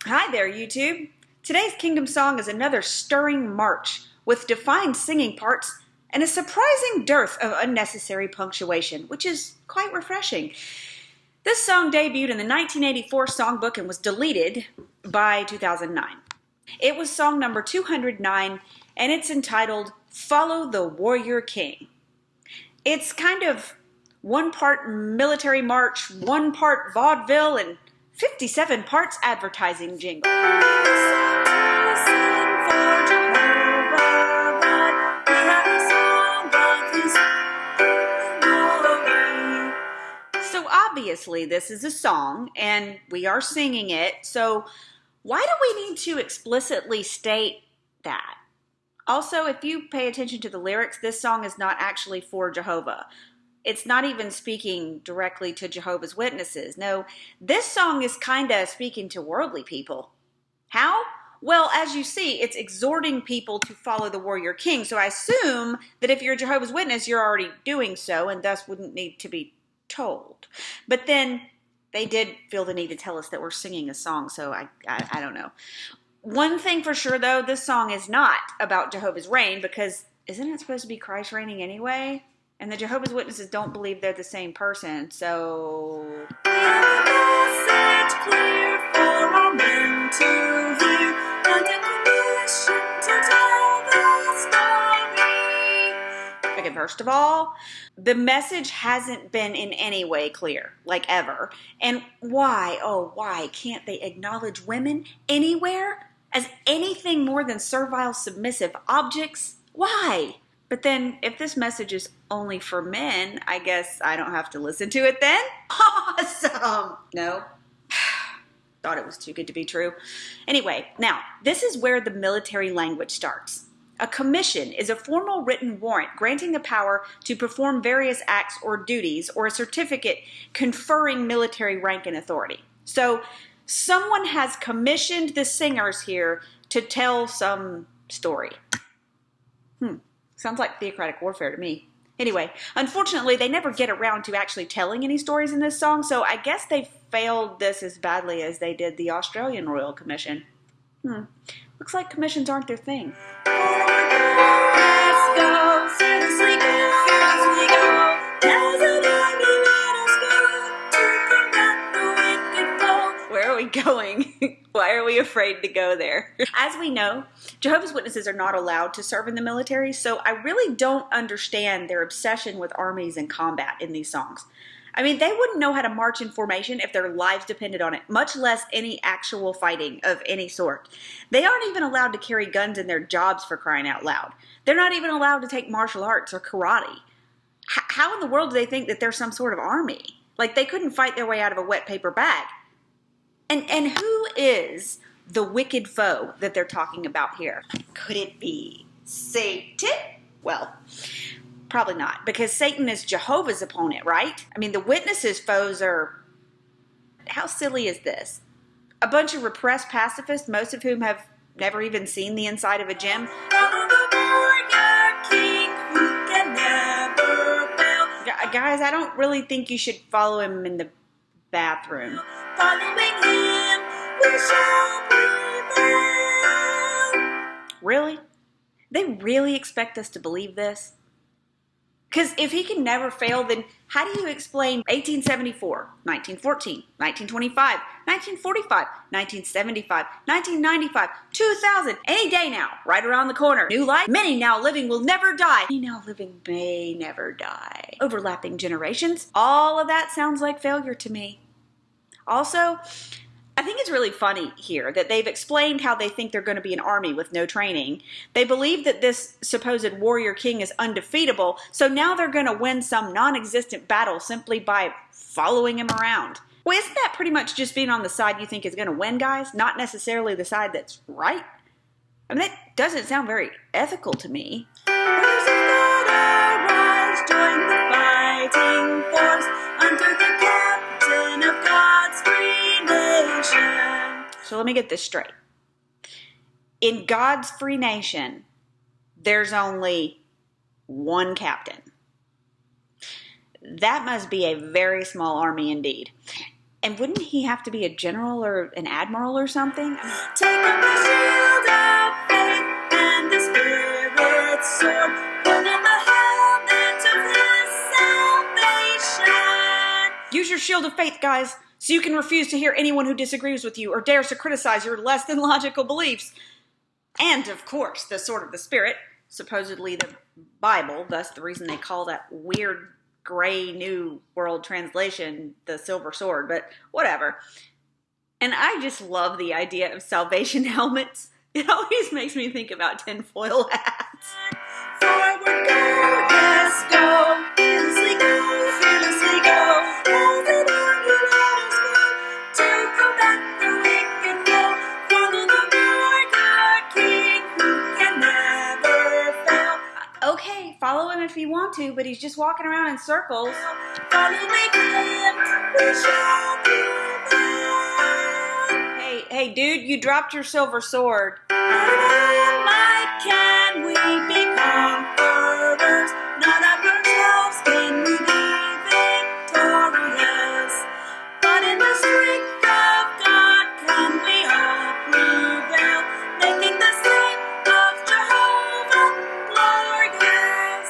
Hi there, YouTube. Today's Kingdom Song is another stirring march with defined singing parts and a surprising dearth of unnecessary punctuation, which is quite refreshing. This song debuted in the 1984 songbook and was deleted by 2009. It was song number 209, and it's entitled Follow the Warrior King. It's kind of one part military march, one part vaudeville, and 57 parts advertising jingle. So obviously this is a song and we are singing it, so why do we need to explicitly state that? Also, if you pay attention to the lyrics, this song is not actually for Jehovah. It's not even speaking directly to Jehovah's Witnesses. No, this song is kind of speaking to worldly people. How? Well, as you see, it's exhorting people to follow the warrior king. So I assume that if you're a Jehovah's Witness, you're already doing so and thus wouldn't need to be told. But then they did feel the need to tell us that we're singing a song, so I don't know. One thing for sure, though, this song is not about Jehovah's reign, because isn't it supposed to be Christ reigning anyway? And the Jehovah's Witnesses don't believe they're the same person, so... We have a message clear for all men to hear, and a commission to tell the story. Okay, first of all, the message hasn't been in any way clear, like ever. And why, oh why, can't they acknowledge women anywhere as anything more than servile, submissive objects? Why? But then, if this message is only for men, I guess I don't have to listen to it then? Awesome! No. Thought it was too good to be true. Anyway, now, this is where the military language starts. A commission is a formal written warrant granting the power to perform various acts or duties, or a certificate conferring military rank and authority. So, someone has commissioned the singers here to tell some story. Sounds like theocratic warfare to me. Anyway, unfortunately, they never get around to actually telling any stories in this song, so I guess they failed this as badly as they did the Australian Royal Commission. Looks like commissions aren't their thing. Let's go, fearlessly go, fearlessly go. As an army, let us go to combat the wicked foe. Where are we going? Why are we afraid to go there? As we know, Jehovah's Witnesses are not allowed to serve in the military, so I really don't understand their obsession with armies and combat in these songs. I mean, they wouldn't know how to march in formation if their lives depended on it, much less any actual fighting of any sort. They aren't even allowed to carry guns in their jobs, for crying out loud. They're not even allowed to take martial arts or karate. How in the world do they think that they're some sort of army? Like, they couldn't fight their way out of a wet paper bag. And who is the wicked foe that they're talking about here? Could it be Satan? Well, probably not, because Satan is Jehovah's opponent, right? I mean, the Witnesses' foes are... How silly is this? A bunch of repressed pacifists, most of whom have never even seen the inside of a gym. Guys, I don't really think you should follow him in the bathroom. Following him, we shall prevail. Really? They really expect us to believe this? Because if he can never fail, then how do you explain 1874, 1914, 1925, 1945, 1975, 1995, 2000, any day now, right around the corner. New life, many now living will never die. Many now living may never die. Overlapping generations, all of that sounds like failure to me. Also, I think it's really funny here that they've explained how they think they're going to be an army with no training. They believe that this supposed warrior king is undefeatable, so now they're going to win some non-existent battle simply by following him around. Well, isn't that pretty much just being on the side you think is going to win, guys? Not necessarily the side that's right? I mean, that doesn't sound very ethical to me. Brothers of God, arise, join the fighting force under the captain of God's free nation. So let me get this straight. In God's free nation, there's only one captain. That must be a very small army indeed. And wouldn't he have to be a general or an admiral or something? Take up the shield of faith and the Spirit's sword, put on the helmet of his salvation. Use your shield of faith, guys, so you can refuse to hear anyone who disagrees with you or dares to criticize your less than logical beliefs. And, of course, the sword of the Spirit, supposedly the Bible, thus the reason they call that weird gray New World Translation the silver sword, but whatever. And I just love the idea of salvation helmets. It always makes me think about tinfoil hats. Forward go, yes, go, fearlessly go, fearlessly go. As an army let us go to combat the wicked foe. Follow the Lord our King, who can never fail. Okay, follow him if you want to, but he's just walking around in circles. Following him, we shall prevail. Hey, dude, you dropped your silver sword. And might can we be conquerors? Not of ourselves can we be victorious, but in the strength of God can we all prevail, making the name of Jehovah glorious.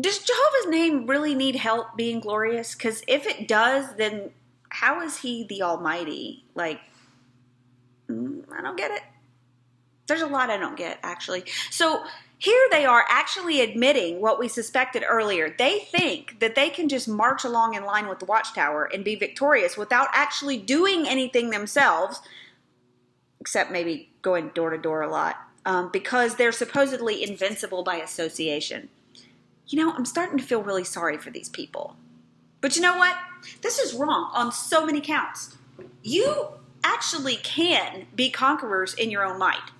Does Jehovah's name really need help being glorious? Because if it does, then how is he the Almighty? Like, I don't get it. There's a lot I don't get, actually. So here they are actually admitting what we suspected earlier. They think that they can just march along in line with the Watchtower and be victorious without actually doing anything themselves, except maybe going door to door a lot, because they're supposedly invincible by association. You know, I'm starting to feel really sorry for these people. But you know what? This is wrong on so many counts. You actually can be conquerors in your own might.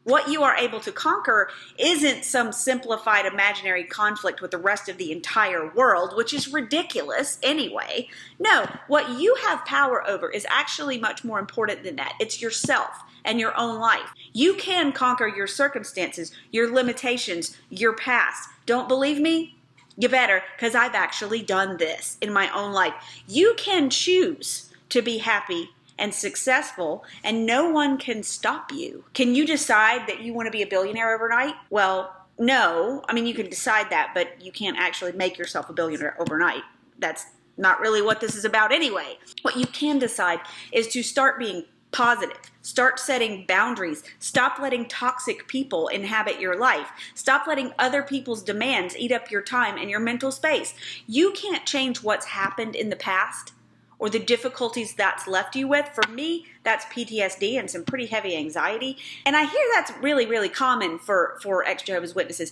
What you are able to conquer isn't some simplified imaginary conflict with the rest of the entire world, which is ridiculous anyway. No, what you have power over is actually much more important than that. It's yourself and your own life. You can conquer your circumstances, your limitations, your past. Don't believe me? You better, because I've actually done this in my own life. You can choose to be happy and successful, and no one can stop you. Can you decide that you want to be a billionaire overnight? Well, no. I mean, you can decide that, but you can't actually make yourself a billionaire overnight. That's not really what this is about anyway. What you can decide is to start being positive. Start setting boundaries. Stop letting toxic people inhabit your life. Stop letting other people's demands eat up your time and your mental space. You can't change what's happened in the past or the difficulties that's left you with. For me, that's PTSD and some pretty heavy anxiety. And I hear that's really, really common for ex-Jehovah's Witnesses.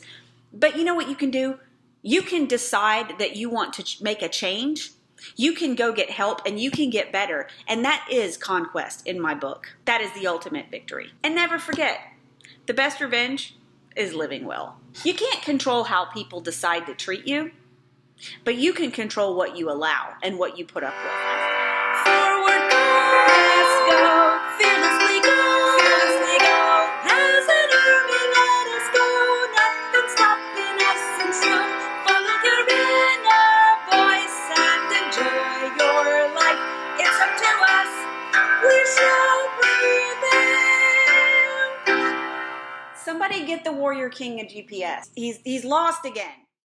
But you know what you can do? You can decide that you want to make a change. You can go get help and you can get better. And that is conquest in my book. That is the ultimate victory. And never forget, the best revenge is living well. You can't control how people decide to treat you, but you can control what you allow and what you put up with. Forward go, let's go, fearlessly go, fearlessly go. As an army let us go, nothing stopping us and so. Follow your inner voice and enjoy your life. It's up to us, we shall prevail. Somebody get the Warrior King a GPS. He's lost again.